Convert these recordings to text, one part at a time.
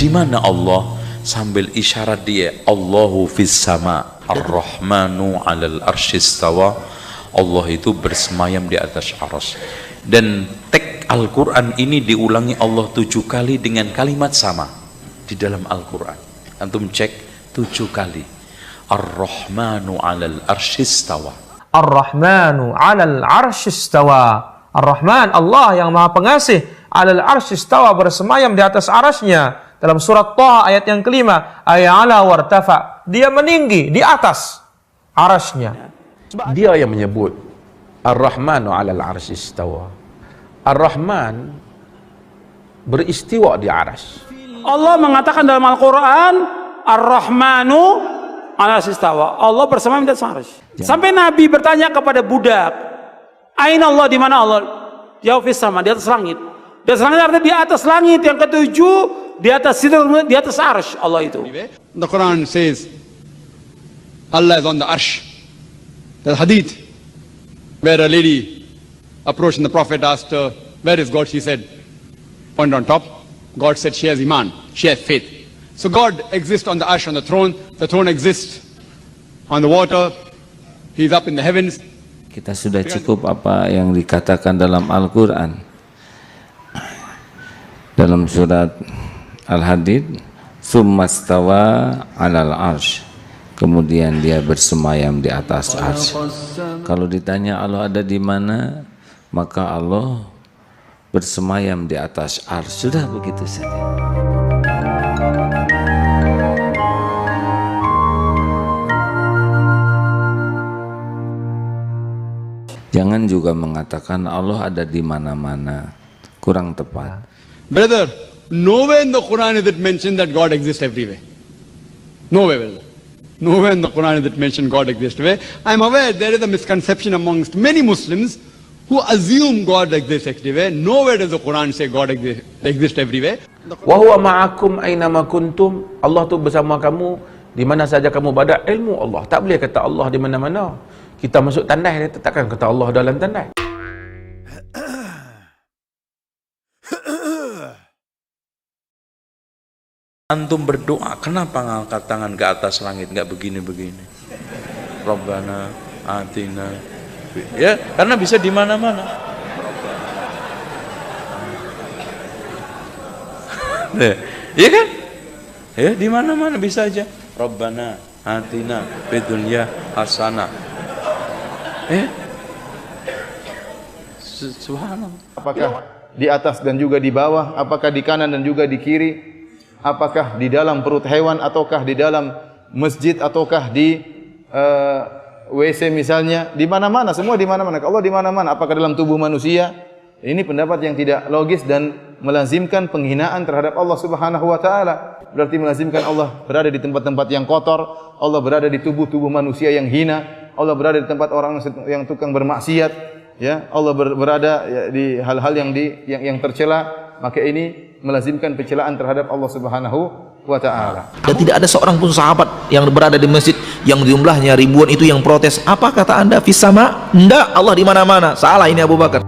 Di mana Allah? Sambil isyarat dia, Allahu fis sama, Ar-Rahmanu 'alal arsyis istawa. Allah itu bersemayam di atas arsy. Dan teks Al-Quran ini diulangi Allah 7 kali dengan kalimat sama di dalam Al-Quran. Antum cek 7 kali. Ar-Rahmanu 'alal arsyis istawa. Ar-Rahmanu 'alal arsyis istawa. Ar-Rahman, Allah yang Maha Pengasih, 'alal arsyis istawa, bersemayam di atas arasy-Nya. Dalam surat Thaha ayat yang kelima, ay'ala wartafa, dia meninggi di atas arasy-Nya. Dia yang menyebut Ar-Rahmanu 'alal arsy istawa. Ar-Rahman beristiwa di arsy. Allah mengatakan dalam Al-Quran, Ar-Rahmanu 'alal arsy istawa. Allah bersemayam di atas arsy. Sampai Nabi bertanya kepada budak, Aina Allah, di mana Allah? Jawab fis sama, di atas langit. Di atas langit artinya di atas langit yang ketujuh, di atas sidrah, di atas arsy Allah itu. The Quran says Allah is on the arsh. The hadith where a lady approached and the Prophet asked her, where is God? She said, point on top. God said she has iman, she has faith. So God exists on the arsh, on the throne exists on the water, He's up in the heavens. Kita sudah cukup apa yang dikatakan dalam Al-Quran. Dalam surat Al-Hadid, summastawa 'alal arsy, kemudian dia bersemayam di atas arsy. Kalau ditanya Allah ada di mana, maka Allah bersemayam di atas arsy. Sudah begitu saja. Jangan juga mengatakan Allah ada di mana-mana, kurang tepat. Brother, nowhere in the Quran is it mentioned that God exists everywhere. Nowhere, brother. Nowhere in the Quran is it mentioned God exists everywhere. I'm aware there is a misconception amongst many Muslims who assume God exists everywhere. Nowhere does the Quran say God exists everywhere. Wa huwa ma'akum aynama kuntum. Allah tu bersama kamu di mana saja kamu berada. Ilmu Allah. Tak boleh kata Allah di mana-mana. Kita masuk tandai, dia takkan kata Allah dalam tandai. Antum berdoa, kenapa ngangkat tangan ke atas langit, nggak begini-begini? Rabbana atina, ya karena bisa di mana-mana. Iya kan? Ya di mana-mana bisa aja. Rabbana atina fid dunya hasanah. Subhanallah. Apakah di atas dan juga di bawah? Apakah di kanan dan juga di kiri? Apakah di dalam perut hewan ataukah di dalam masjid ataukah di WC misalnya? Di mana-mana, semua di mana-mana. Allah di mana-mana. Apakah dalam tubuh manusia? Ini pendapat yang tidak logis dan melazimkan penghinaan terhadap Allah Subhanahu wa taala. Berarti melazimkan Allah berada di tempat-tempat yang kotor, Allah berada di tubuh-tubuh manusia yang hina, Allah berada di tempat orang yang tukang bermaksiat, ya. Allah berada di hal-hal yang tercela, maka ini melazimkan pencelaan terhadap Allah Subhanahu wa taala. Dan tidak ada seorang pun sahabat yang berada di masjid yang jumlahnya ribuan itu yang protes. Apa kata Anda fis sama? Enggak, Allah di mana-mana. Salah ini Abu Bakar.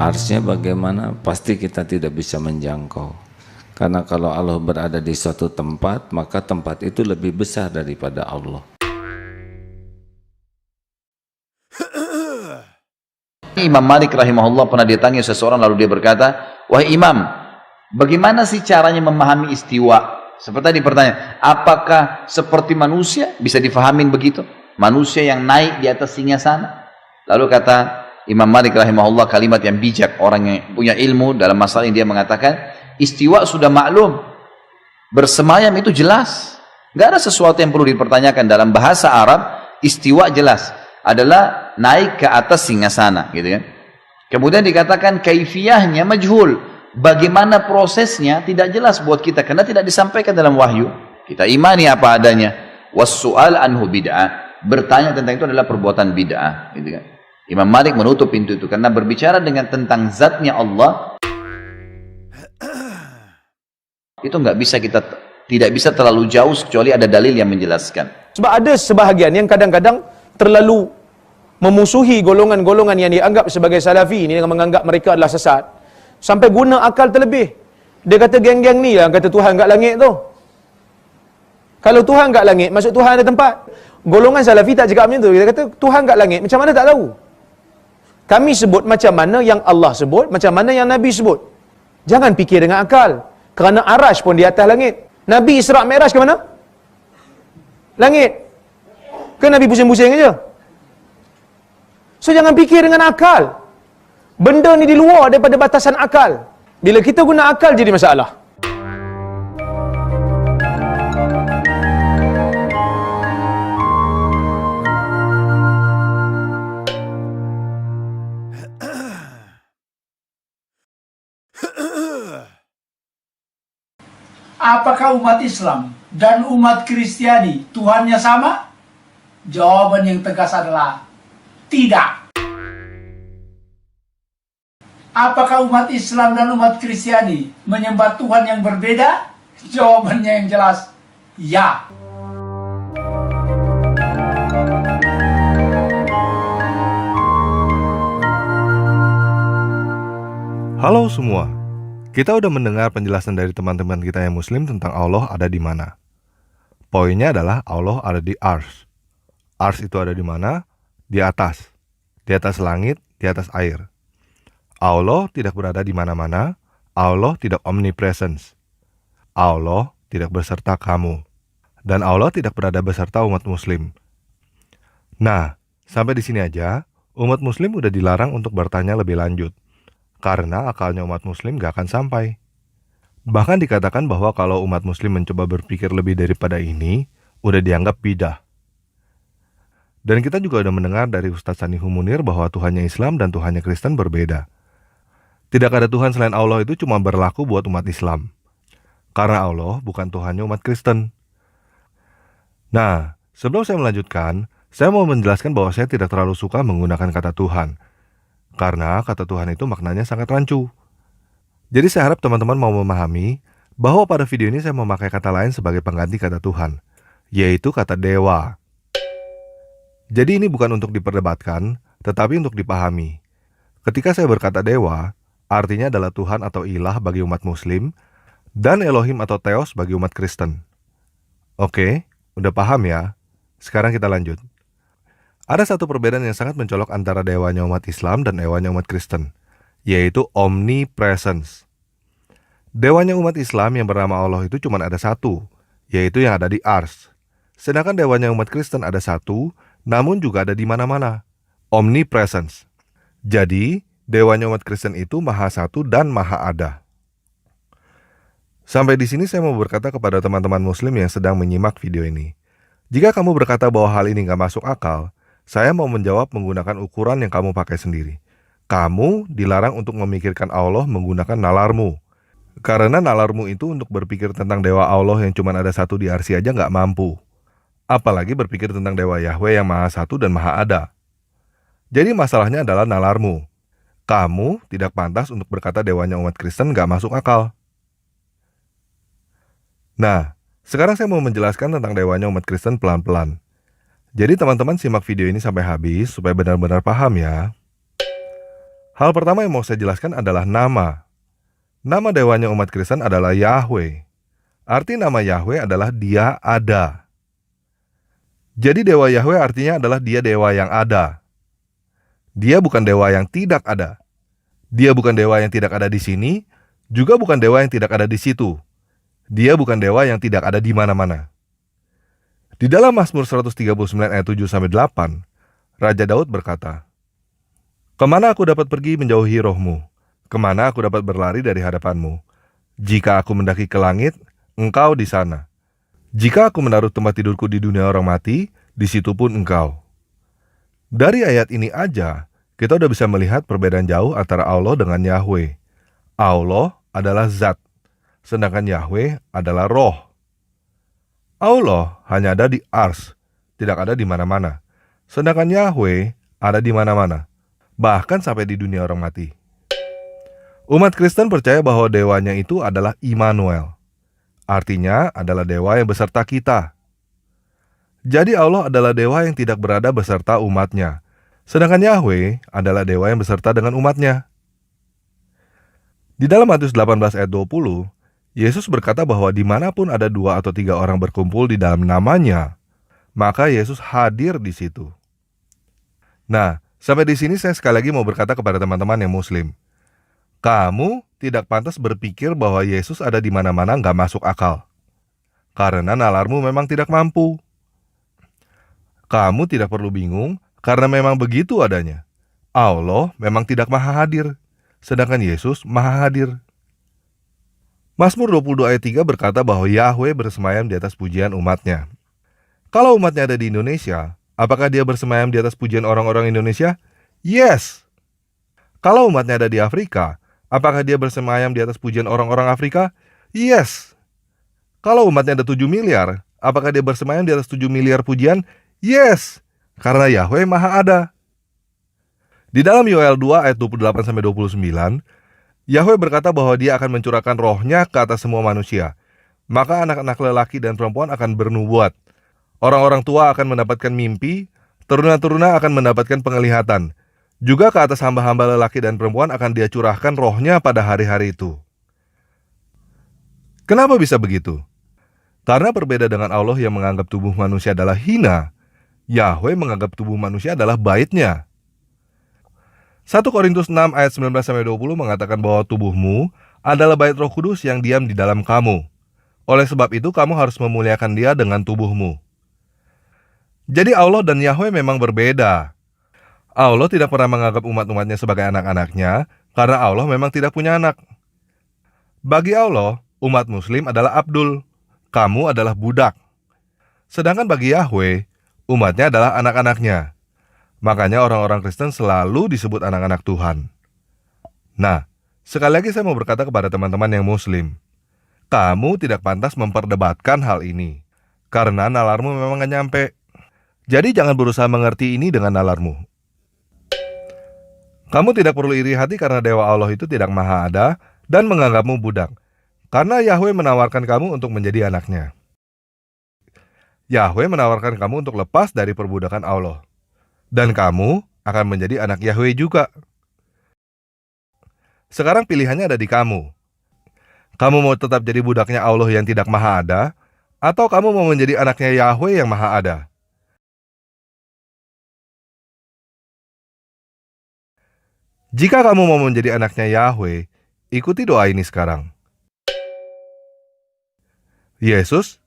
Arsy-nya bagaimana? Pasti kita tidak bisa menjangkau. Karena kalau Allah berada di suatu tempat, maka tempat itu lebih besar daripada Allah. Imam Malik rahimahullah pernah ditanya seseorang, lalu dia berkata, wahai Imam, bagaimana sih caranya memahami istiwa? Seperti tadi pertanyaan, apakah seperti manusia? Bisa difahamin begitu? Manusia yang naik di atas singgasana? Lalu kata Imam Malik rahimahullah kalimat yang bijak, orang yang punya ilmu dalam masalah ini, dia mengatakan, istiwa sudah maklum, bersemayam itu jelas, nggak ada sesuatu yang perlu dipertanyakan. Dalam bahasa Arab, istiwa jelas adalah naik ke atas singgasana, gitu kan. Kemudian dikatakan kaifiyahnya majhul, bagaimana prosesnya tidak jelas buat kita karena tidak disampaikan dalam wahyu. Kita imani apa adanya. Was-su'al anhu bid'ah, bertanya tentang itu adalah perbuatan bid'ah, gitu kan. Imam Malik menutup pintu itu karena berbicara dengan tentang zatnya Allah itu nggak bisa, kita tidak bisa terlalu jauh kecuali ada dalil yang menjelaskan. Sebab ada sebahagian yang kadang-kadang terlalu memusuhi golongan-golongan yang dianggap sebagai salafi ini dengan menganggap mereka adalah sesat, sampai guna akal terlebih. Dia kata geng-geng ni lah kata Tuhan kat langit tu. Kalau Tuhan kat langit, maksud Tuhan ada tempat. Golongan salafi tak cakap macam tu. Dia kata Tuhan kat langit, macam mana tak tahu? Kami sebut macam mana yang Allah sebut, macam mana yang Nabi sebut. Jangan fikir dengan akal. Kerana Arash pun di atas langit. Nabi Isra' Mi'raj ke mana? Langit. Ke Nabi pusing-pusing aja? So jangan fikir dengan akal. Benda ni di luar daripada batasan akal. Bila kita guna akal jadi masalah. Apakah umat Islam dan umat Kristiani Tuhannya sama? Jawaban yang tegas adalah tidak. Apakah umat Islam dan umat Kristiani menyembah Tuhan yang berbeda? Jawabannya yang jelas, ya. Halo semua. Kita udah mendengar penjelasan dari teman-teman kita yang muslim tentang Allah ada di mana. Poinnya adalah Allah ada di Ars. Ars itu ada di mana? Di atas. Di atas langit, di atas air. Allah tidak berada di mana-mana. Allah tidak omnipresence. Allah tidak beserta kamu. Dan Allah tidak berada beserta umat muslim. Nah, sampai di sini aja, umat muslim udah dilarang untuk bertanya lebih lanjut. Karena akalnya umat muslim gak akan sampai. Bahkan dikatakan bahwa kalau umat muslim mencoba berpikir lebih daripada ini, udah dianggap bidah. Dan kita juga udah mendengar dari Ustaz Sanihu Munir bahwa Tuhannya Islam dan Tuhannya Kristen berbeda. Tidak ada Tuhan selain Allah itu cuma berlaku buat umat Islam. Karena Allah bukan Tuhannya umat Kristen. Nah, sebelum saya melanjutkan, saya mau menjelaskan bahwa saya tidak terlalu suka menggunakan kata Tuhan. Karena kata Tuhan itu maknanya sangat rancu. Jadi saya harap teman-teman mau memahami bahwa pada video ini saya memakai kata lain sebagai pengganti kata Tuhan, yaitu kata dewa. Jadi ini bukan untuk diperdebatkan, tetapi untuk dipahami. Ketika saya berkata dewa, artinya adalah Tuhan atau ilah bagi umat muslim, dan Elohim atau Theos bagi umat Kristen. Oke, udah paham ya? Sekarang kita lanjut. Ada satu perbedaan yang sangat mencolok antara dewanya umat Islam dan dewanya umat Kristen, yaitu omnipresence. Dewanya umat Islam yang bernama Allah itu cuma ada satu, yaitu yang ada di Ars. Sedangkan dewanya umat Kristen ada satu, namun juga ada di mana-mana, omnipresence. Jadi, dewanya umat Kristen itu maha satu dan maha ada. Sampai di sini saya mau berkata kepada teman-teman muslim yang sedang menyimak video ini. Jika kamu berkata bahwa hal ini gak masuk akal, saya mau menjawab menggunakan ukuran yang kamu pakai sendiri. Kamu dilarang untuk memikirkan Allah menggunakan nalarmu. Karena nalarmu itu untuk berpikir tentang dewa Allah yang cuma ada satu di Arsy aja gak mampu. Apalagi berpikir tentang dewa Yahweh yang maha satu dan maha ada. Jadi masalahnya adalah nalarmu. Kamu tidak pantas untuk berkata dewanya umat Kristen gak masuk akal. Nah, sekarang saya mau menjelaskan tentang dewanya umat Kristen pelan-pelan. Jadi teman-teman simak video ini sampai habis supaya benar-benar paham ya. Hal pertama yang mau saya jelaskan adalah nama. Nama dewanya umat Kristen adalah Yahweh. Arti nama Yahweh adalah Dia ada. Jadi dewa Yahweh artinya adalah Dia dewa yang ada. Dia bukan dewa yang tidak ada. Dia bukan dewa yang tidak ada di sini, juga bukan dewa yang tidak ada di situ. Dia bukan dewa yang tidak ada di mana-mana. Di dalam Mazmur 139 ayat 7-8, Raja Daud berkata, "Kemana aku dapat pergi menjauhi rohmu? Kemana aku dapat berlari dari hadapanmu? Jika aku mendaki ke langit, engkau di sana. Jika aku menaruh tempat tidurku di dunia orang mati, di situ pun engkau." Dari ayat ini aja, kita udah bisa melihat perbedaan jauh antara Allah dengan Yahweh. Allah adalah zat, sedangkan Yahweh adalah roh. Allah hanya ada di Ars, tidak ada di mana-mana. Sedangkan Yahweh ada di mana-mana, bahkan sampai di dunia orang mati. Umat Kristen percaya bahwa dewanya itu adalah Immanuel. Artinya adalah dewa yang beserta kita. Jadi Allah adalah dewa yang tidak berada beserta umatnya. Sedangkan Yahweh adalah dewa yang beserta dengan umatnya. Di dalam Matius 18 ayat 20, Yesus berkata bahwa dimanapun ada 2 atau 3 orang berkumpul di dalam namanya, maka Yesus hadir di situ. Nah, sampai di sini saya sekali lagi mau berkata kepada teman-teman yang muslim. Kamu tidak pantas berpikir bahwa Yesus ada di mana-mana nggak masuk akal. Karena nalarmu memang tidak mampu. Kamu tidak perlu bingung karena memang begitu adanya. Allah memang tidak maha hadir, sedangkan Yesus maha hadir. Mazmur 22 ayat 3 berkata bahwa Yahweh bersemayam di atas pujian umatnya. Kalau umatnya ada di Indonesia, apakah dia bersemayam di atas pujian orang-orang Indonesia? Yes. Kalau umatnya ada di Afrika, apakah dia bersemayam di atas pujian orang-orang Afrika? Yes. Kalau umatnya ada 7 miliar, apakah dia bersemayam di atas 7 miliar pujian? Yes. Karena Yahweh maha ada. Di dalam Yoel 2 ayat 28-29, Yahweh berkata bahwa dia akan mencurahkan rohnya ke atas semua manusia. Maka anak-anak lelaki dan perempuan akan bernubuat. Orang-orang tua akan mendapatkan mimpi, teruna-teruna akan mendapatkan penglihatan. Juga ke atas hamba-hamba lelaki dan perempuan akan dia curahkan rohnya pada hari-hari itu. Kenapa bisa begitu? Karena berbeda dengan Allah yang menganggap tubuh manusia adalah hina, Yahweh menganggap tubuh manusia adalah baitnya. 1 Korintus 6 ayat 19-20 mengatakan bahwa tubuhmu adalah bait Roh Kudus yang diam di dalam kamu. Oleh sebab itu kamu harus memuliakan dia dengan tubuhmu. Jadi Allah dan Yahweh memang berbeda. Allah tidak pernah menganggap umat-umatnya sebagai anak-anaknya karena Allah memang tidak punya anak. Bagi Allah, umat muslim adalah abdul, kamu adalah budak. Sedangkan bagi Yahweh, umatnya adalah anak-anaknya. Makanya orang-orang Kristen selalu disebut anak-anak Tuhan. Nah, sekali lagi saya mau berkata kepada teman-teman yang muslim, kamu tidak pantas memperdebatkan hal ini, karena nalarmu memang gak nyampe. Jadi jangan berusaha mengerti ini dengan nalarmu. Kamu tidak perlu iri hati karena Dewa Allah itu tidak maha ada dan menganggapmu budak, karena Yahweh menawarkan kamu untuk menjadi anaknya. Yahweh menawarkan kamu untuk lepas dari perbudakan Allah. Dan kamu akan menjadi anak Yahweh juga. Sekarang pilihannya ada di kamu. Kamu mau tetap jadi budaknya Allah yang tidak maha ada, atau kamu mau menjadi anaknya Yahweh yang maha ada? Jika kamu mau menjadi anaknya Yahweh, ikuti doa ini sekarang. Yesus,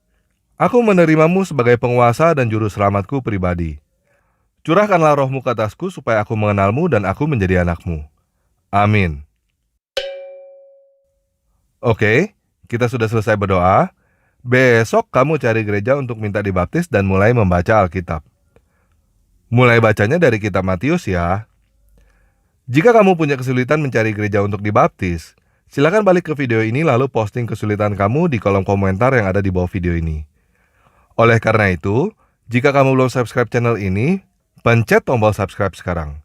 aku menerimamu sebagai penguasa dan juru selamatku pribadi. Curahkanlah rohmu ke atasku supaya aku mengenalmu dan aku menjadi anakmu. Amin. Oke, kita sudah selesai berdoa. Besok kamu cari gereja untuk minta dibaptis dan mulai membaca Alkitab. Mulai bacanya dari kitab Matius ya. Jika kamu punya kesulitan mencari gereja untuk dibaptis, silakan balik ke video ini lalu posting kesulitan kamu di kolom komentar yang ada di bawah video ini. Oleh karena itu, jika kamu belum subscribe channel ini, pencet tombol subscribe sekarang.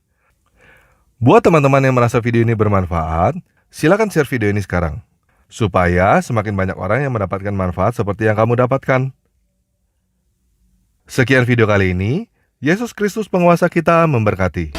Buat teman-teman yang merasa video ini bermanfaat, silakan share video ini sekarang, supaya semakin banyak orang yang mendapatkan manfaat seperti yang kamu dapatkan. Sekian video kali ini, Yesus Kristus penguasa kita memberkati.